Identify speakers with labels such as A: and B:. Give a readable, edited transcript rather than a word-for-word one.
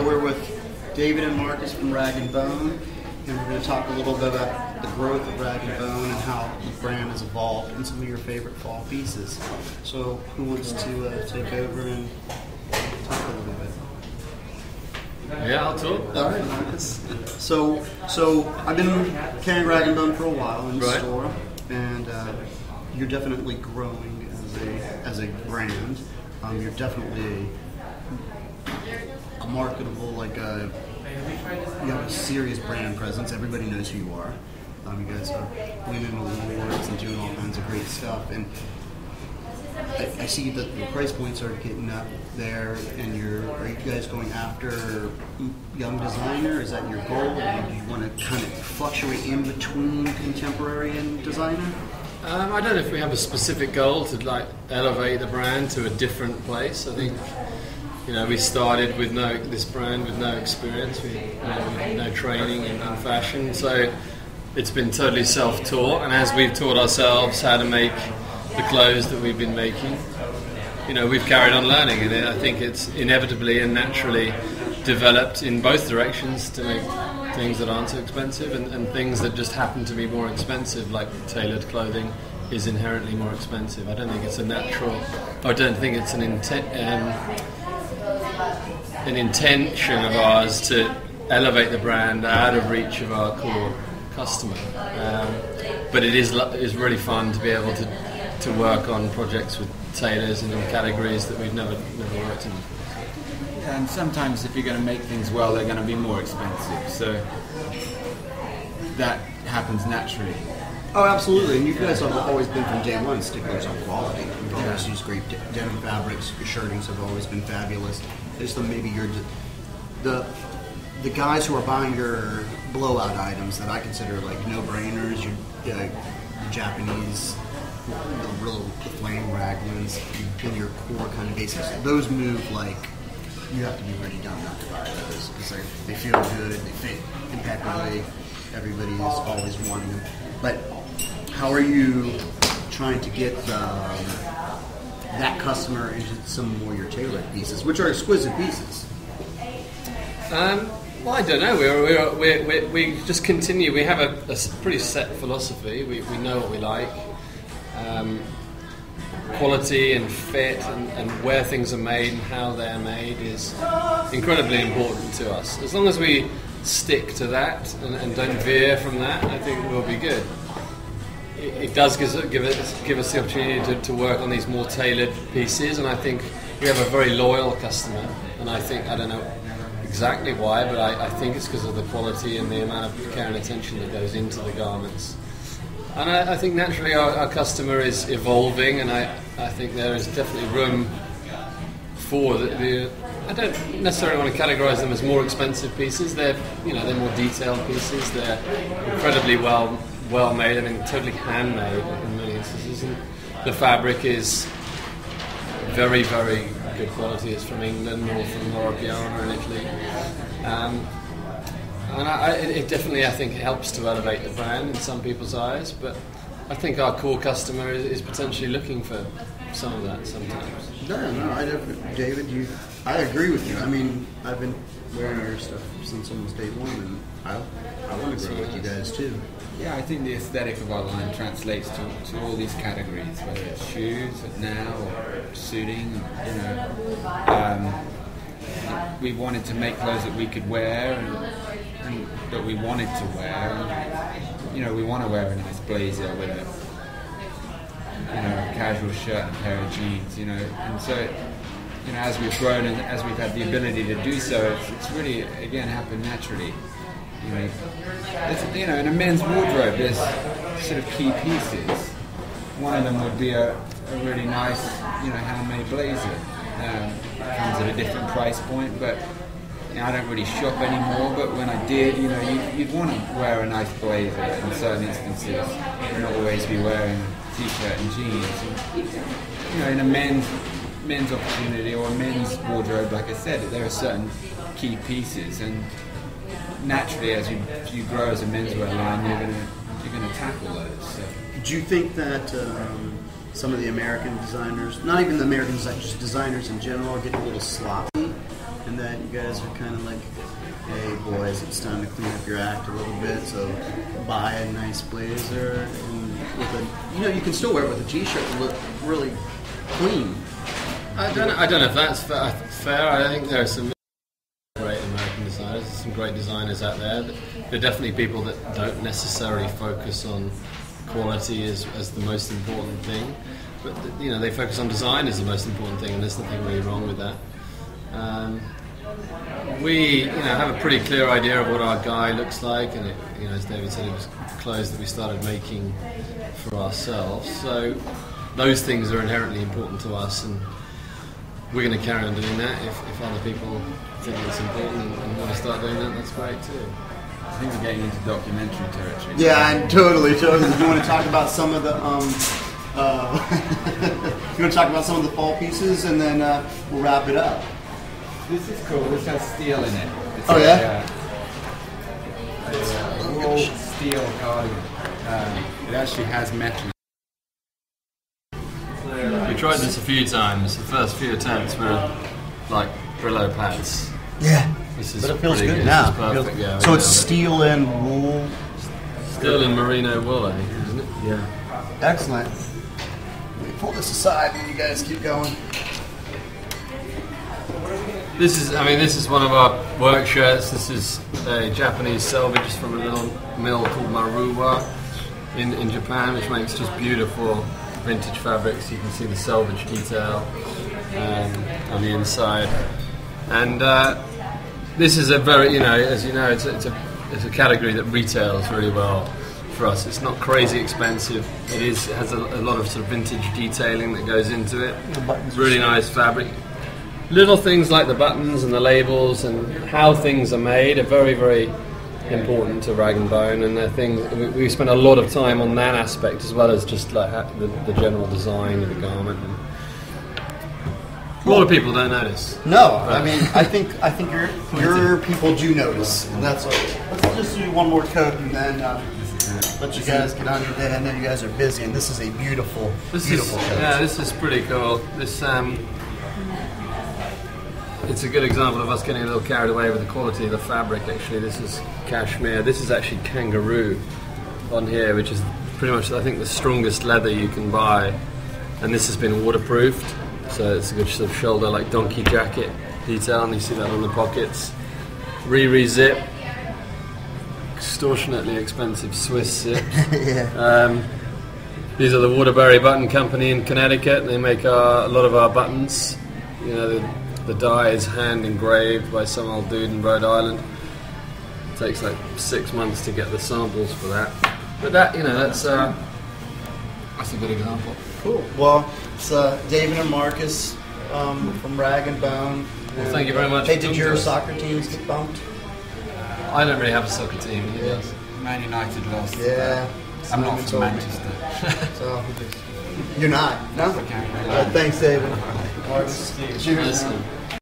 A: We're with David and Marcus from Rag & Bone, and we're going to talk a little bit about the growth of Rag & Bone and how the brand has evolved and some of your favorite fall pieces. So who wants to take over and talk a little bit?
B: Yeah, I'll talk.
A: All right, Marcus. So I've been carrying Rag & Bone for a while in the store, and you're definitely growing as a brand. You're definitely a marketable, you have a serious brand presence. Everybody knows who you are. You guys are winning awards and doing all kinds of great stuff. And I see that the price points are getting up there. And are you guys going after young designer? Is that your goal? Or do you want to kind of fluctuate in between contemporary and designer?
B: I don't know if we have a specific goal to elevate the brand to a different place. I think we started with this brand with no experience, with no training in fashion, so it's been totally self-taught. And as we've taught ourselves how to make the clothes that we've been making, we've carried on learning, and I think it's inevitably and naturally developed in both directions to make things that aren't so expensive and things that just happen to be more expensive, like tailored clothing is inherently more expensive. I don't think it's an intention of ours to elevate the brand out of reach of our core customer. But it is really fun to be able to work on projects with tailors and in categories that we've never worked in before.
C: And sometimes if you're going to make things well, they're going to be more expensive. So that happens naturally.
A: Oh, absolutely. And you guys have always been from day one sticklers on quality. You've always used great denim fabrics. Your shirtings have always been fabulous. Just maybe the guys who are buying your blowout items that I consider like no-brainers, your Japanese, the flame rag ones, and your core kind of basics. Those move like you have to be really dumb not to buy those because they feel good, they fit impeccably. Everybody is always wanting them. But how are you trying to get that customer into some more your tailored pieces, which are exquisite pieces?
B: Well, I don't know. We just continue. We have a pretty set philosophy. We know what we like. Quality and fit and where things are made and how they're made is incredibly important to us. As long as we stick to that and don't veer from that, I think we'll be good. It does give us the opportunity to work on these more tailored pieces, and I think we have a very loyal customer, and I don't know exactly why, but I think it's because of the quality and the amount of care and attention that goes into the garments. And I think naturally our customer is evolving, and I think there is definitely room for I don't necessarily want to categorise them as more expensive pieces. They're more detailed pieces. They're incredibly well made. I mean, totally handmade in many instances. And the fabric is very, very good quality. It's from England or from Mauro Talks in Italy. It definitely, I think, helps to elevate the brand in some people's eyes, but I think our core customer is potentially looking for some of that sometimes.
A: No, David, I agree with you. I mean, I've been wearing your stuff since almost day one, and I want to grow with you guys too.
C: Yeah, I think the aesthetic of our line translates to all these categories, whether it's shoes now or suiting. We wanted to make clothes that we could wear and that we wanted to wear. And, we want to wear a nice blazer with a casual shirt and a pair of jeans. And so as we've grown and as we've had the ability to do so, it's really again happened naturally. In a men's wardrobe, there's sort of key pieces. One of them would be a really nice, handmade blazer. Comes at a different price point, but I don't really shop anymore. But when I did, you'd want to wear a nice blazer in certain instances, and not always be wearing a t-shirt and jeans. In a men's opportunity or a men's wardrobe, like I said, there are certain key pieces, and naturally, as you grow as a menswear line, you're going to tackle those. So.
A: Do you think that some of the American designers, not even the American designers, just designers in general, are getting a little sloppy in that you guys are kind of like, hey boys, it's time to clean up your act a little bit, so buy a nice blazer, and with a, you can still wear it with a t-shirt and look really clean.
B: I don't know if that's fair. I think there are some great American designers, some great designers out there. There are definitely people that don't necessarily focus on quality as the most important thing, but they focus on design as the most important thing, and there's nothing really wrong with that. We have a pretty clear idea of what our guy looks like, and as David said, it was clothes that we started making for ourselves. So those things are inherently important to us, and we're going to carry on doing that. If other people think it's important and want to start doing that, that's great too.
C: I think we're getting into documentary territory.
A: Yeah, and totally. You want to talk about some of the you want to talk about some of the fall pieces, and then we'll wrap it up.
C: This is cool. This has steel in it. It's a wool steel cardigan. It actually has metal.
B: We tried this a few times. The first few attempts were like Brillo pads.
A: Yeah,
B: this is
A: but it feels good
B: this
A: now.
B: is perfect. Yeah,
A: so it's steel and wool.
B: Steel and merino wool, I think, isn't it?
A: Yeah. Excellent. Let me pull this aside and you guys keep going.
B: This is one of our work shirts. This is a Japanese selvage from a little mill called Maruwa in Japan, which makes just beautiful vintage fabrics. You can see the selvage detail on the inside. And this is a very, as you know, it's a category that retails really well for us. It's not crazy expensive. It has a lot of sort of vintage detailing that goes into it. Really nice fabric. Little things like the buttons and the labels and how things are made are very, very important to Rag and Bone, and they're things we spend a lot of time on that aspect as well as just like the general design of the garment. A lot of people don't notice.
A: No, I think your people do notice, and that's all. Let's just do one more coat and then let you guys get on your day. I know you guys are busy, and this is a beautiful coat.
B: Yeah, this is pretty cool. This it's a good example of us getting a little carried away with the quality of the fabric. Actually, this is cashmere. This is actually kangaroo on here, which is pretty much, I think, the strongest leather you can buy. And this has been waterproofed, so it's a good sort of shoulder, like donkey jacket detail, and you see that on the pockets. Re-zip, extortionately expensive Swiss zips.
A: Yeah.
B: These are the Waterbury Button Company in Connecticut. They make a lot of our buttons. The dye is hand engraved by some old dude in Rhode Island. It takes like 6 months to get the samples for that. But that's a good example.
A: Cool. Well, it's David and Marcus from Rag and Bone.
B: Well, thank you very much.
A: Hey, did your soccer teams get bumped?
B: I don't really have a soccer team. He does.
C: Man United lost.
A: Yeah.
C: I'm not from Manchester.
A: So, you're not? No? Thanks, David. Marcus. Cheers.
B: Listen.